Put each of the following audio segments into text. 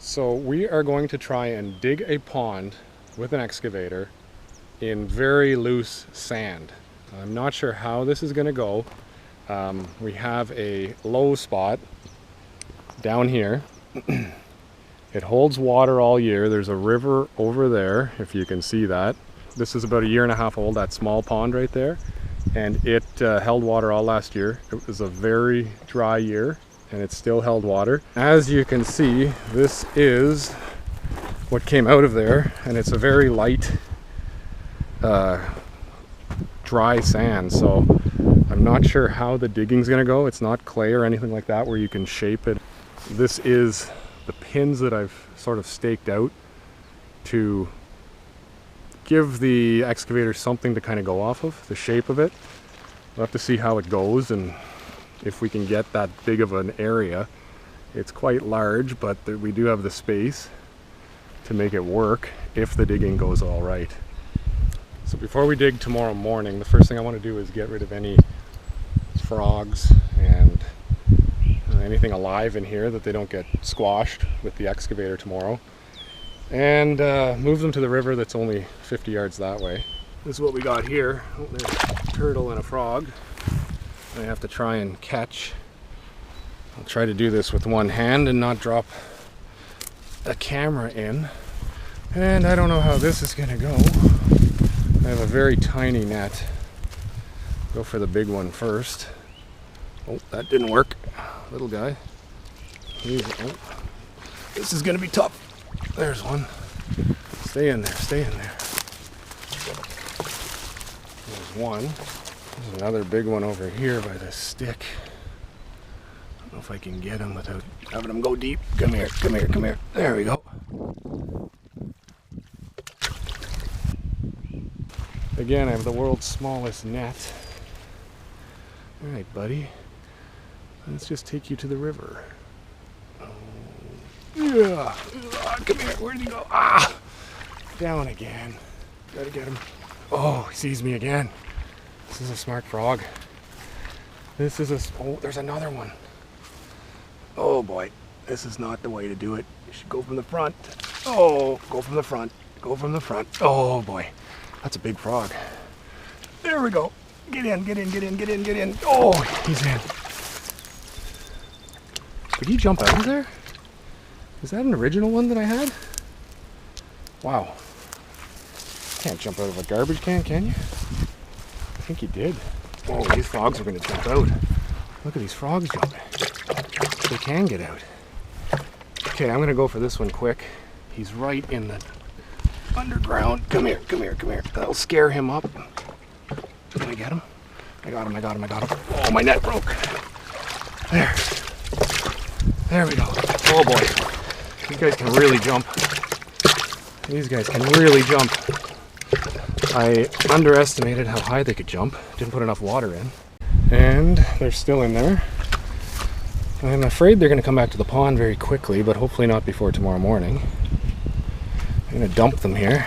So we are going to try and dig a pond with an excavator in very loose sand. I'm not sure how this is going to go. We have a low spot down here. It holds water all year. There's a river over there, if you can see that. This is about 1.5 years old, that small pond right there. And it held water all last year. It was a very dry year and it still held water. As you can see, this is what came out of there, and it's a very light dry sand. So I'm not sure how the digging's gonna go. It's not clay or anything like that where you can shape it. This is the pins that I've sort of staked out to give the excavator something to kind of go off of, the shape of it. We'll have to see how it goes and if we can get that big of an area. It's quite large, but we do have the space to make it work if the digging goes all right. So before we dig tomorrow morning, the first thing I want to do is get rid of any frogs and anything alive in here, that they don't get squashed with the excavator tomorrow, and move them to the river that's only 50 yards that way. This is what we got here. Oh, there's a turtle and a frog I have to try and catch. I'll try to do this with one hand and not drop a camera in. And I don't know how this is gonna go. I have a very tiny net. Go for the big one first. Oh, that didn't work. Little guy. Oh, this is gonna be tough. There's one. Stay in there, stay in there. There's one. There's another big one over here by the stick. I don't know if I can get him without having him go deep. Come here, come here, come here. There we go. Again, I have the world's smallest net. All right, buddy. Let's just take you to the river. Oh, yeah. Come here. Where did he go? Ah! Down again. Gotta get him. Oh, he sees me again. This is a smart frog. This is oh, there's another one. Oh boy, this is not the way to do it. You should go from the front. Oh, go from the front. Go from the front. Oh boy, that's a big frog. There we go. Get in, get in, get in, get in, get in. Oh, he's in. Did he jump out of there? Is that an original one that I had? Wow. Can't jump out of a garbage can you? I think he did. Oh, these frogs are going to jump out. Look at these frogs jumping. They can get out. Okay, I'm going to go for this one quick. He's right in the underground. Come here, come here, come here. That'll scare him up. Did I get him? I got him, I got him, I got him. Oh, my net broke. There. There we go. Oh boy. These guys can really jump. These guys can really jump. I underestimated how high they could jump. Didn't put enough water in. And they're still in there. I'm afraid they're going to come back to the pond very quickly, but hopefully not before tomorrow morning. I'm going to dump them here.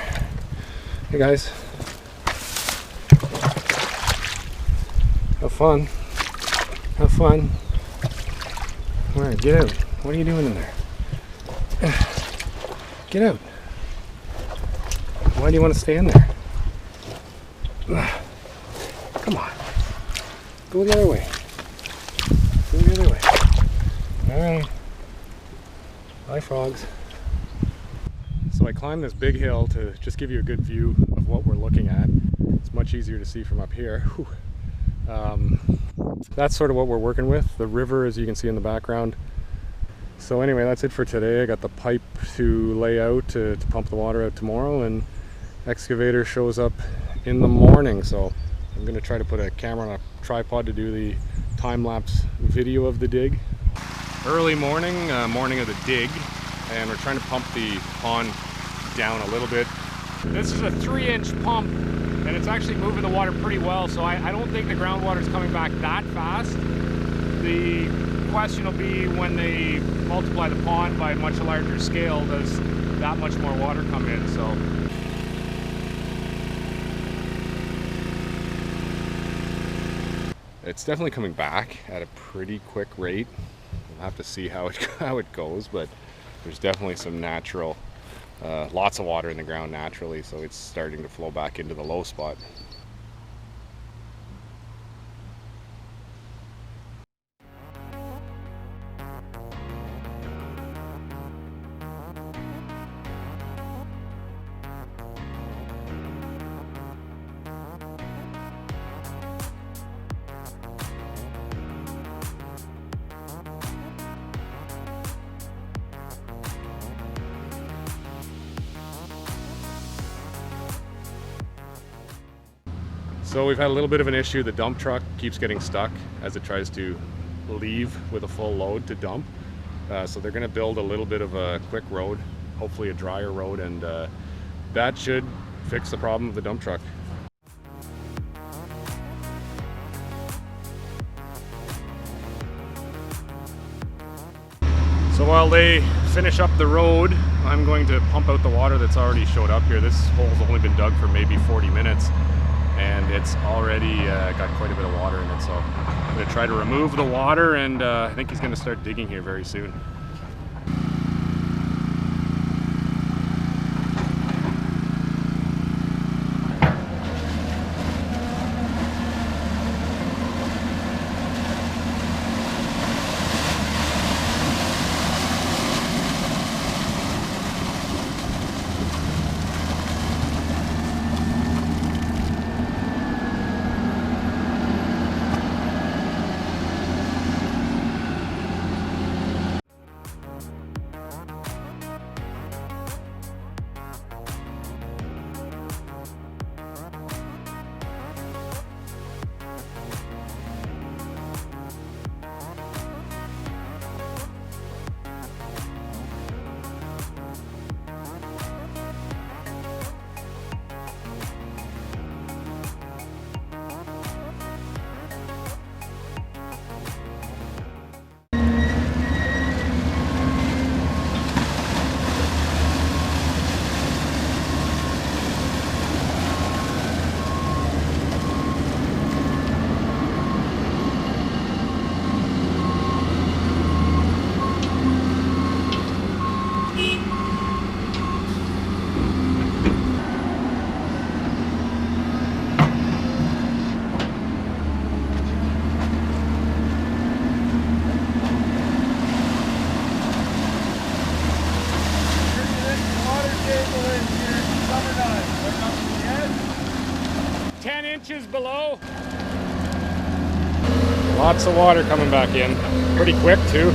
Hey guys. Have fun. Have fun. Alright, get out. What are you doing in there? Get out. Why do you want to stay in there? Come on. Go the other way. Go the other way. Alright. Bye, frogs. So I climbed this big hill to just give you a good view of what we're looking at. It's much easier to see from up here. Whew. That's sort of what we're working with. The river, as you can see in the background. So anyway, that's it for today. I got the pipe to lay out to pump the water out tomorrow, and excavator shows up in the morning. So I'm going to try to put a camera on a tripod to do the time-lapse video of the dig. Early morning, morning of the dig, and we're trying to pump the pond down a little bit. This is a 3-inch pump, and it's actually moving the water pretty well, so I don't think the groundwater is coming back that fast. The question will be when they multiply the pond by a much larger scale, does that much more water come in? So it's definitely coming back at a pretty quick rate. We'll have to see how it goes, but there's definitely some natural, lots of water in the ground naturally, so it's starting to flow back into the low spot. So we've had a little bit of an issue. The dump truck keeps getting stuck as it tries to leave with a full load to dump. So they're going to build a little bit of a quick road, hopefully a drier road, and that should fix the problem of the dump truck. So while they finish up the road, I'm going to pump out the water that's already showed up here. This hole's only been dug for maybe 40 minutes. And it's already got quite a bit of water in it, so I'm going to try to remove the water, and I think he's going to start digging here very soon. Below. Lots of water coming back in. Pretty quick too.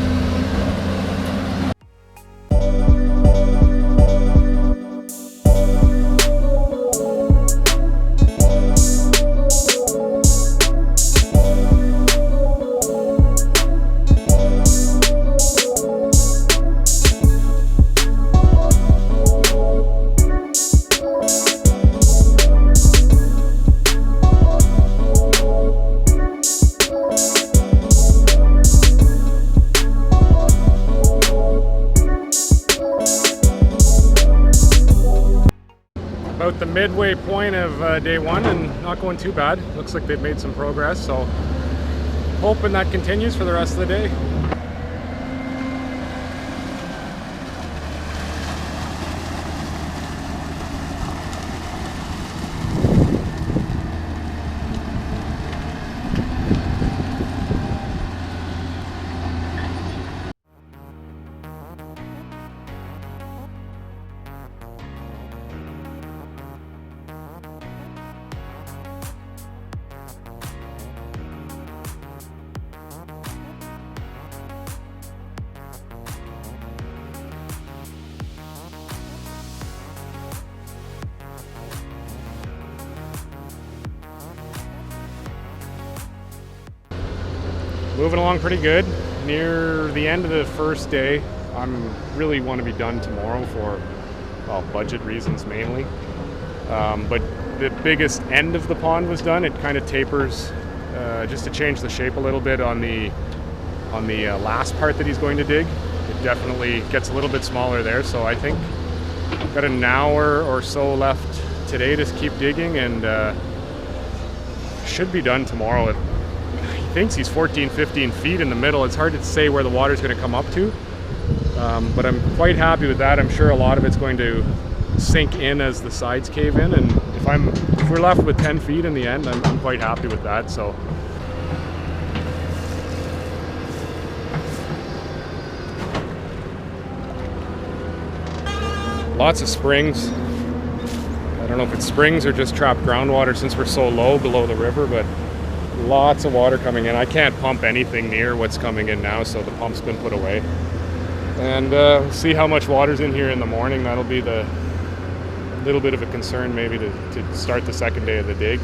About the midway point of day one, and not going too bad. Looks like they've made some progress, so hoping that continues for the rest of the day. Moving along pretty good. Near the end of the first day, I'm really want to be done tomorrow for, well, budget reasons mainly. But the biggest end of the pond was done. It kind of tapers just to change the shape a little bit on the last part that he's going to dig. It definitely gets a little bit smaller there, so I think I've got an hour or so left today to keep digging, and should be done tomorrow. He thinks he's 14-15 feet in the middle. It's hard to say where the water's going to come up to. But I'm quite happy with that. I'm sure a lot of it's going to sink in as the sides cave in, and if we're left with 10 feet in the end, I'm quite happy with that. So lots of springs. I don't know if it's springs or just trapped groundwater since we're so low below the river, but lots of water coming in. I can't pump anything near what's coming in now, so the pump's been put away. And see how much water's in here in the morning. That'll be the little bit of a concern maybe to start the second day of the dig.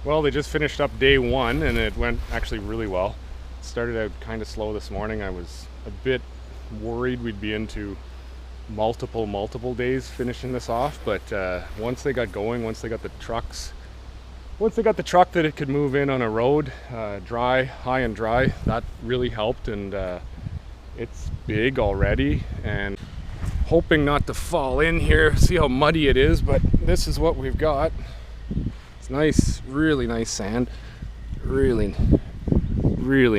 Well, they just finished up day one and it went actually really well. It started out kind of slow this morning. I was a bit worried we'd be into multiple days finishing this off, but once they got going, once they got the truck that it could move in on a road, high and dry, that really helped. And it's big already, and hoping not to fall in here. See how muddy it is, but this is what we've got. It's nice, really nice sand, really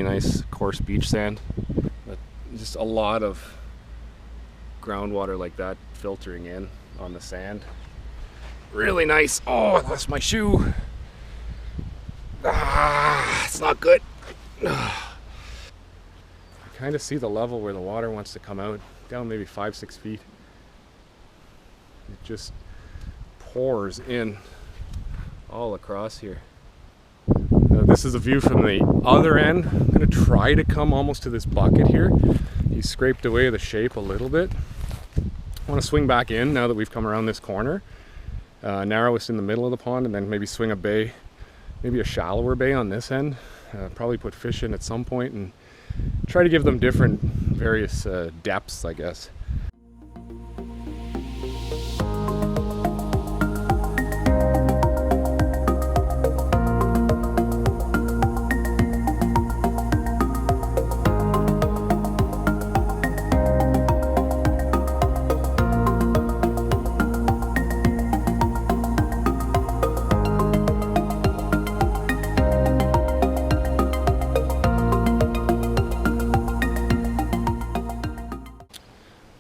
nice coarse beach sand, but just a lot of groundwater like that filtering in on the sand. Really nice. Oh, I lost my shoe. It's not good. I kind of see the level where the water wants to come out, down maybe 5-6 feet. It just pours in all across here. This is a view from the other end. I'm going to try to come almost to this bucket here. He scraped away the shape a little bit. I want to swing back in now that we've come around this corner. Narrowest in the middle of the pond, and then maybe swing a bay, maybe a shallower bay on this end. Probably put fish in at some point and try to give them different various depths, I guess.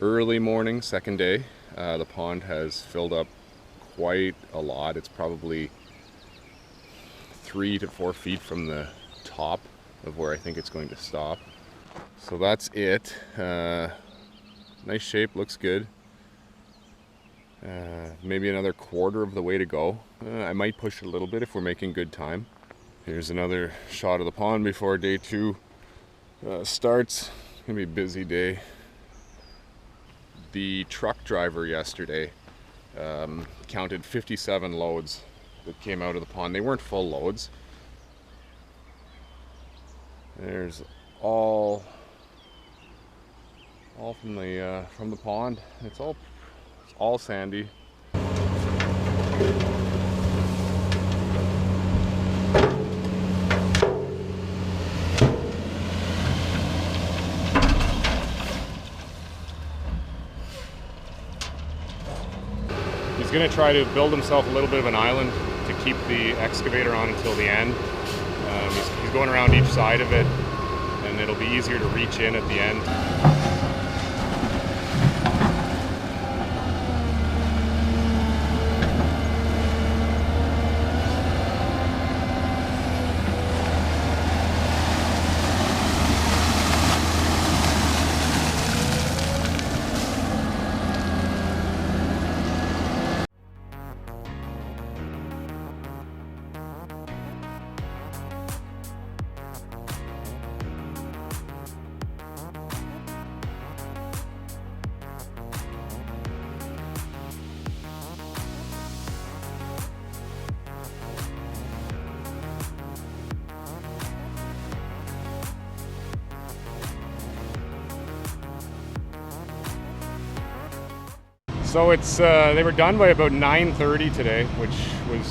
Early morning, second day. The pond has filled up quite a lot. It's probably 3 to 4 feet from the top of where I think it's going to stop. So that's it. Nice shape, looks good. Maybe another quarter of the way to go. I might push it a little bit if we're making good time. Here's another shot of the pond before day 2 starts. It's gonna be a busy day. The truck driver yesterday counted 57 loads that came out of the pond. They weren't full loads. There's all from the pond. It's all sandy. He's going to try to build himself a little bit of an island to keep the excavator on until the end. He's going around each side of it, and it'll be easier to reach in at the end. So they were done by about 9:30 today, which was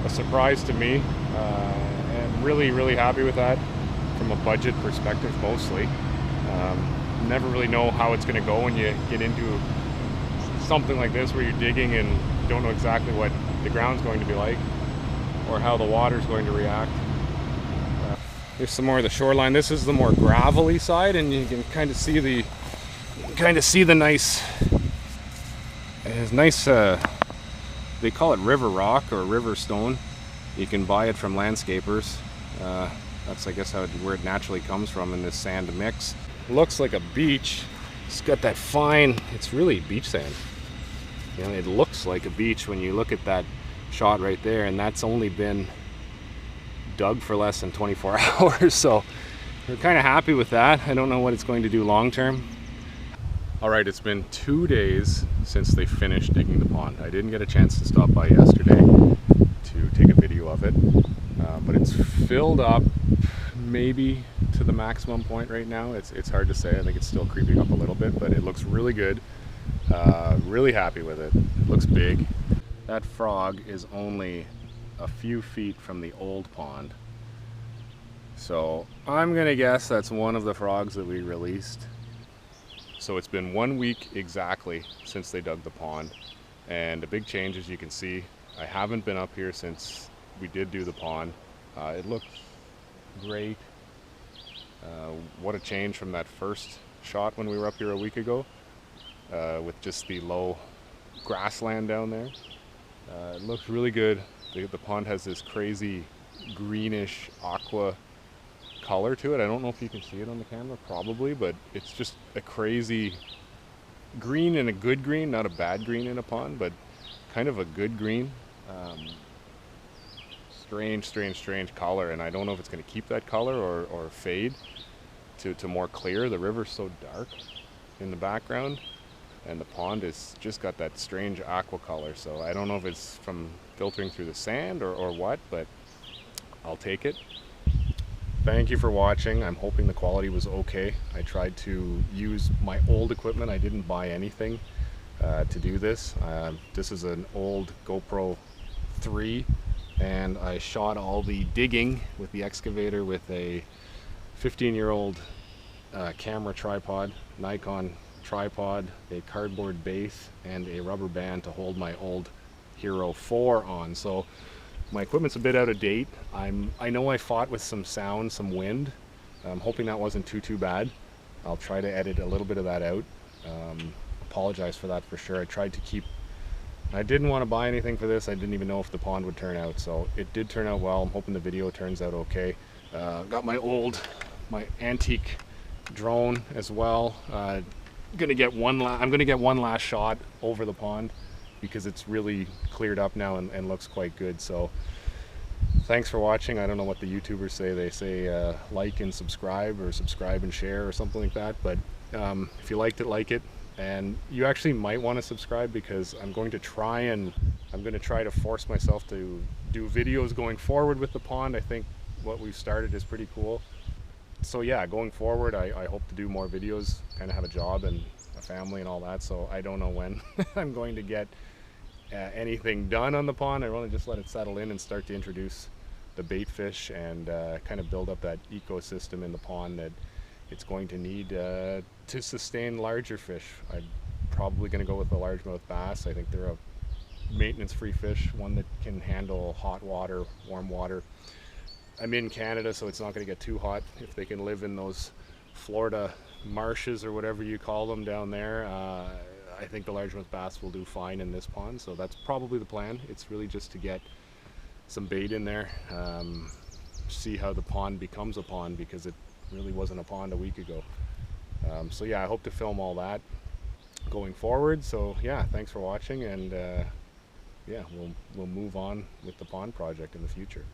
a surprise to me, and really happy with that from a budget perspective mostly. never really know how it's going to go when you get into something like this where you're digging and don't know exactly what the ground's going to be like or how the water's going to react. Here's some more of the shoreline. This is the more gravelly side, and you can kind of see the nice they call it river rock or river stone. You can buy it from landscapers. That's, I guess, where it naturally comes from in this sand mix. Looks like a beach. It's got that fine, it's really beach sand. You know, it looks like a beach when you look at that shot right there, and that's only been dug for less than 24 hours. So we're kind of happy with that. I don't know what it's going to do long term. All right, it's been 2 days since they finished digging the pond. I didn't get a chance to stop by yesterday to take a video of it, but it's filled up maybe to the maximum point right now. It's hard to say. I think it's still creeping up a little bit, but it looks really good. Really happy with it. It looks big. That frog is only a few feet from the old pond, so I'm gonna guess that's one of the frogs that we released. So it's been 1 week exactly since they dug the pond, and a big change, as you can see. I haven't been up here since we did do the pond. It looks great. What a change from that first shot when we were up here a week ago, with just the low grassland down there. It looks really good. The pond has this crazy greenish aqua color to it. I don't know if you can see it on the camera, probably, but it's just a crazy green, and a good green, not a bad green in a pond, but kind of a good green. Strange color, and I don't know if it's going to keep that color or fade to more clear. The river's so dark in the background, and the pond is just got that strange aqua color, so I don't know if it's from filtering through the sand or what, but I'll take it. Thank you for watching. I'm hoping the quality was okay. I tried to use my old equipment. I didn't buy anything to do this. This is an old GoPro 3, and I shot all the digging with the excavator with a 15-year-old camera tripod, Nikon tripod, a cardboard base, and a rubber band to hold my old Hero 4 on. So my equipment's a bit out of date. I know I fought with some sound, some wind. I'm hoping that wasn't too bad. I'll try to edit a little bit of that out. Apologize for that for sure. I didn't want to buy anything for this. I didn't even know if the pond would turn out, so it did turn out well. I'm hoping the video turns out okay. Got my antique drone as well. I'm gonna get one last shot over the pond because it's really cleared up now and looks quite good. So thanks for watching. I don't know what the YouTubers say. They say like and subscribe, or subscribe and share, or something like that. But if you liked it, like it. And you actually might want to subscribe, because I'm going to try to force myself to do videos going forward with the pond. I think what we've started is pretty cool. So yeah, going forward, I hope to do more videos, kind of have a job and a family and all that. So I don't know when I'm going to get anything done on the pond. I want to just let it settle in and start to introduce the bait fish and kind of build up that ecosystem in the pond that it's going to need to sustain larger fish. I'm probably going to go with the largemouth bass. I think they're a maintenance-free fish, one that can handle hot water, warm water. I'm in Canada, so it's not going to get too hot. If they can live in those Florida marshes or whatever you call them down there, I think the largemouth bass will do fine in this pond. So that's probably the plan. It's really just to get some bait in there, see how the pond becomes a pond, because it really wasn't a pond a week ago. So yeah, I hope to film all that going forward. So yeah, thanks for watching, and yeah, we'll move on with the pond project in the future.